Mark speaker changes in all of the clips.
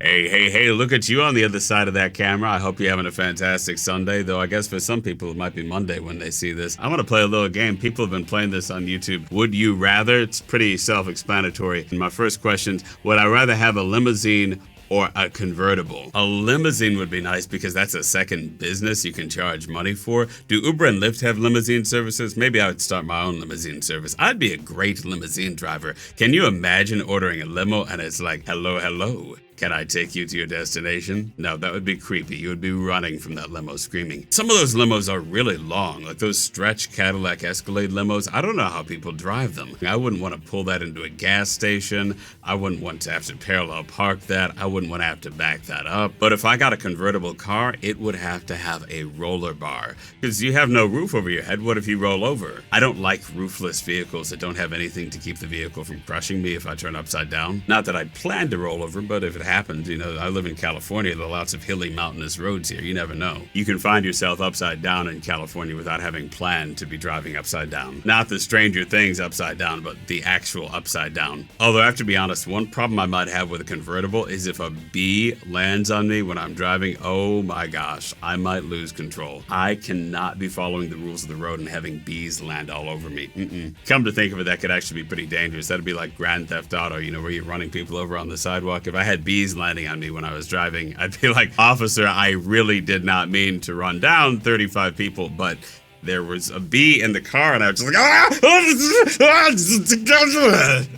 Speaker 1: Hey, look at you on the other side of that camera. I hope you're having a fantastic Sunday, though I guess for some people it might be Monday when they see this. I want to play a little game. People have been playing this on YouTube. Would you rather? It's pretty self-explanatory. And my first question, would I rather have a limousine or a convertible? A limousine would be nice because that's a second business you can charge money for. Do Uber and Lyft have limousine services? Maybe I would start my own limousine service. I'd be a great limousine driver. Can you imagine ordering a limo and it's like, hello, can I take you to your destination? No, that would be creepy. You would be running from that limo screaming. Some of those limos are really long, like those stretch Cadillac Escalade limos. I don't know how people drive them. I wouldn't want to pull that into a gas station. I wouldn't want to have to parallel park that. I wouldn't want to have to back that up. But if I got a convertible car, it would have to have a roller bar because you have no roof over your head. What if you roll over? I don't like roofless vehicles that don't have anything to keep the vehicle from crushing me if I turn upside down. Not that I plan to roll over, but if it happens, I live in California. There are lots of hilly mountainous roads here. You never know. You can find yourself upside down in California without having planned to be driving upside down. Not the Stranger Things upside down, but the actual upside down. Although I have to be honest, one problem I might have with a convertible is if a bee lands on me when I'm driving, oh my gosh, I might lose control. I cannot be following the rules of the road and having bees land all over me. Come to think of it, that could actually be pretty dangerous. That'd be like Grand Theft Auto, where you're running people over on the sidewalk. If I had bees landing on me when I was driving, I'd be like, officer, I really did not mean to run down 35 people, but there was a bee in the car and I was just like,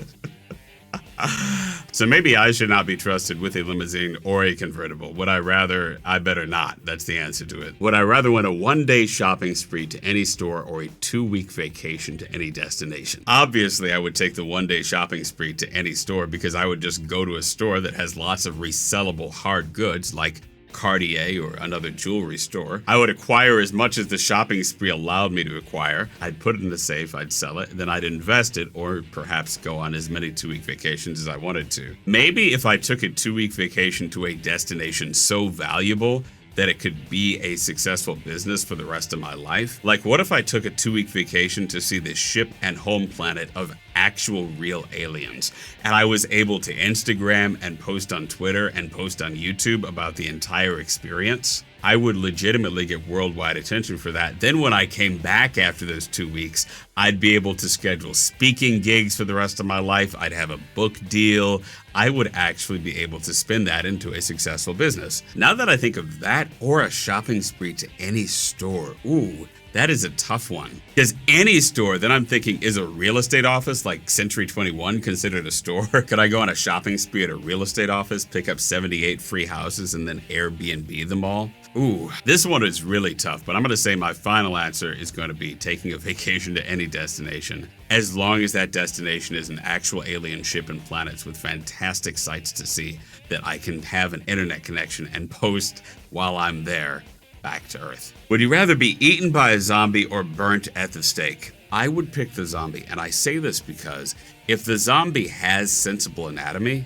Speaker 1: So maybe I should not be trusted with a limousine or a convertible. Would I rather? I better not. That's the answer to it. Would I rather win a one-day shopping spree to any store or a 2-week vacation to any destination? Obviously, I would take the one-day shopping spree to any store because I would just go to a store that has lots of resellable hard goods like Cartier or another jewelry store. I would acquire as much as the shopping spree allowed me to acquire. I'd put it in the safe, I'd sell it, then I'd invest it or perhaps go on as many 2-week vacations as I wanted to. Maybe if I took a 2-week vacation to a destination so valuable that it could be a successful business for the rest of my life. Like, what if I took a 2-week vacation to see the ship and home planet of actual real aliens, and I was able to Instagram and post on Twitter and post on YouTube about the entire experience? I would legitimately get worldwide attention for that. Then when I came back after those 2 weeks, I'd be able to schedule speaking gigs for the rest of my life. I'd have a book deal. I would actually be able to spin that into a successful business. Now that I think of that or a shopping spree to any store, ooh, that is a tough one. Because any store, then I'm thinking, is a real estate office like Century 21 considered a store? Could I go on a shopping spree at a real estate office, pick up 78 free houses, and then Airbnb them all? Ooh, this one is really tough, but I'm going to say my final answer is going to be taking a vacation to any destination, as long as that destination is an actual alien ship and planets with fantastic sights to see that I can have an internet connection and post while I'm there back to Earth. Would you rather be eaten by a zombie or burnt at the stake? I would pick the zombie, and I say this because if the zombie has sensible anatomy,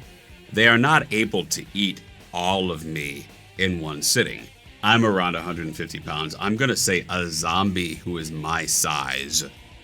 Speaker 1: they are not able to eat all of me in one sitting. I'm around 150 pounds. I'm going to say a zombie who is my size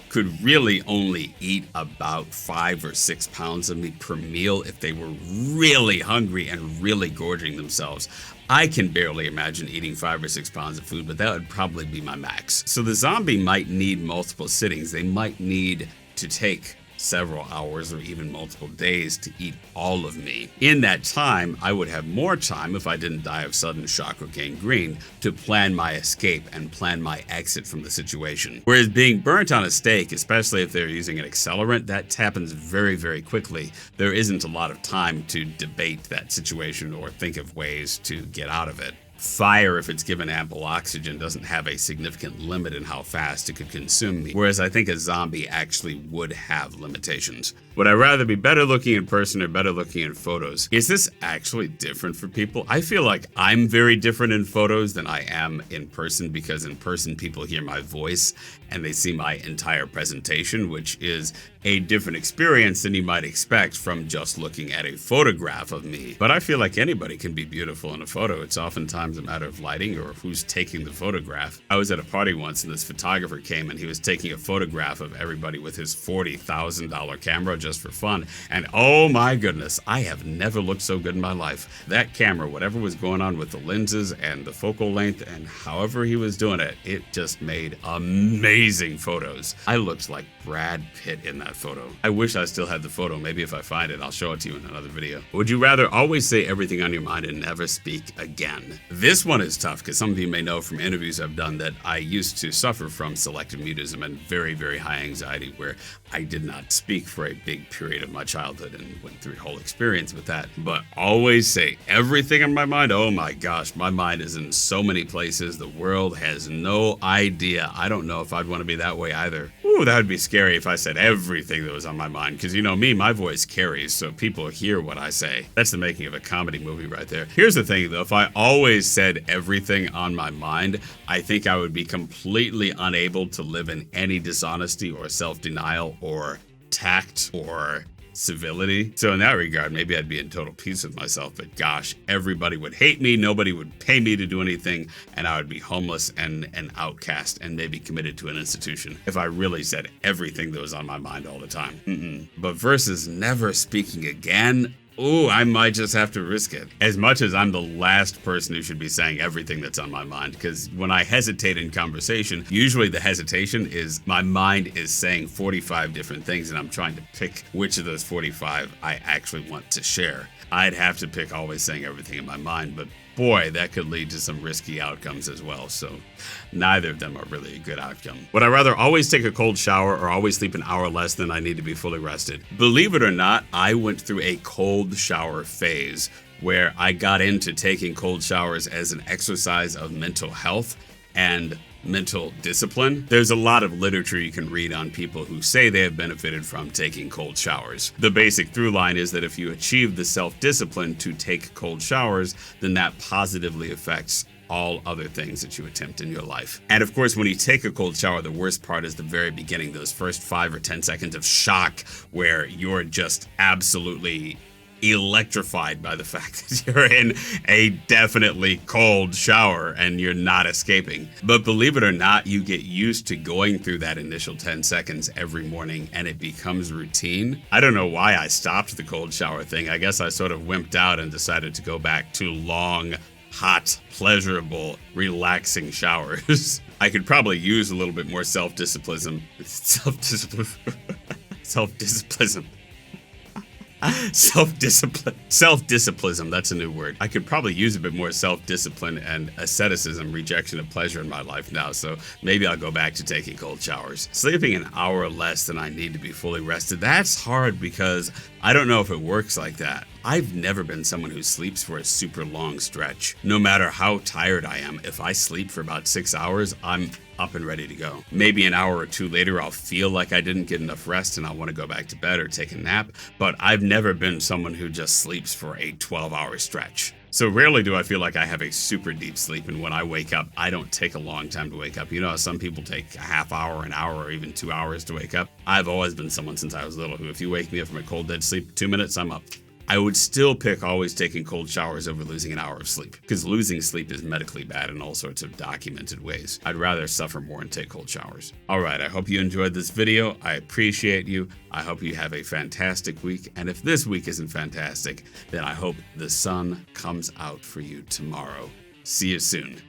Speaker 1: could really only eat about 5 or 6 pounds of me per meal if they were really hungry and really gorging themselves. I can barely imagine eating 5 or 6 pounds of food, but that would probably be my max. So the zombie might need multiple sittings. They might need to take several hours or even multiple days to eat all of me. In that time, I would have more time, if I didn't die of sudden shock or gangrene, to plan my escape and plan my exit from the situation. Whereas being burnt on a stake, especially if they're using an accelerant, that happens very, very quickly. There isn't a lot of time to debate that situation or think of ways to get out of it. Fire, if it's given ample oxygen, doesn't have a significant limit in how fast it could consume me, whereas I think a zombie actually would have limitations. Would I rather be better looking in person or better looking in photos? Is this actually different for people? I feel like I'm very different in photos than I am in person, because in person people hear my voice and they see my entire presentation, which is a different experience than you might expect from just looking at a photograph of me. But I feel like anybody can be beautiful in a photo. It's oftentimes a matter of lighting or who's taking the photograph. I was at a party once and this photographer came and he was taking a photograph of everybody with his $40,000 camera just for fun. And oh my goodness, I have never looked so good in my life. That camera, whatever was going on with the lenses and the focal length and however he was doing it, it just made amazing photos. I looked like Brad Pitt in that photo. I wish I still had the photo. Maybe if I find it, I'll show it to you in another video. Would you rather always say everything on your mind and never speak again? This one is tough because some of you may know from interviews I've done that I used to suffer from selective mutism and very, very high anxiety where I did not speak for a big period of my childhood and went through a whole experience with that. But always say everything in my mind. Oh my gosh, my mind is in so many places. The world has no idea. I don't know if I'd want to be that way either. Ooh, that would be scary if I said everything that was on my mind. Because you know me, my voice carries, so people hear what I say. That's the making of a comedy movie right there. Here's the thing though, if I always said everything on my mind, I think I would be completely unable to live in any dishonesty or self-denial or tact or civility. So in that regard, maybe I'd be in total peace with myself, but gosh, everybody would hate me, nobody would pay me to do anything, and I would be homeless and an outcast and maybe committed to an institution if I really said everything that was on my mind all the time. But versus never speaking again, ooh, I might just have to risk it. As much as I'm the last person who should be saying everything that's on my mind, because when I hesitate in conversation, usually the hesitation is my mind is saying 45 different things and I'm trying to pick which of those 45 I actually want to share. I'd have to pick always saying everything in my mind, but boy, that could lead to some risky outcomes as well. So neither of them are really a good outcome. Would I rather always take a cold shower or always sleep an hour less than I need to be fully rested? Believe it or not, I went through a cold shower phase where I got into taking cold showers as an exercise of mental health and mental discipline. There's a lot of literature you can read on people who say they have benefited from taking cold showers. The basic through line is that if you achieve the self-discipline to take cold showers, then that positively affects all other things that you attempt in your life. And of course, when you take a cold shower, the worst part is the very beginning, those first 5 or 10 seconds of shock where you're just absolutely electrified by the fact that you're in a definitely cold shower and you're not escaping. But believe it or not, you get used to going through that initial 10 seconds every morning and it becomes routine. I don't know why I stopped the cold shower thing. I guess I sort of wimped out and decided to go back to long, hot, pleasurable, relaxing showers. I could probably use a little bit more self-discipline. Self-discipline, that's a new word. I could probably use a bit more self-discipline and asceticism, rejection of pleasure in my life now, so maybe I'll go back to taking cold showers. Sleeping an hour less than I need to be fully rested, that's hard because I don't know if it works like that. I've never been someone who sleeps for a super long stretch. No matter how tired I am, if I sleep for about 6 hours, I'm up and ready to go. Maybe an hour or two later, I'll feel like I didn't get enough rest and I'll want to go back to bed or take a nap, but I've never been someone who just sleeps for a 12-hour stretch. So rarely do I feel like I have a super deep sleep, and when I wake up, I don't take a long time to wake up. You know, some people take a half hour, an hour, or even 2 hours to wake up. I've always been someone since I was little who, if you wake me up from a cold dead sleep, 2 minutes, I'm up. I would still pick always taking cold showers over losing an hour of sleep, because losing sleep is medically bad in all sorts of documented ways. I'd rather suffer more and take cold showers. All right, I hope you enjoyed this video. I appreciate you. I hope you have a fantastic week. And if this week isn't fantastic, then I hope the sun comes out for you tomorrow. See you soon.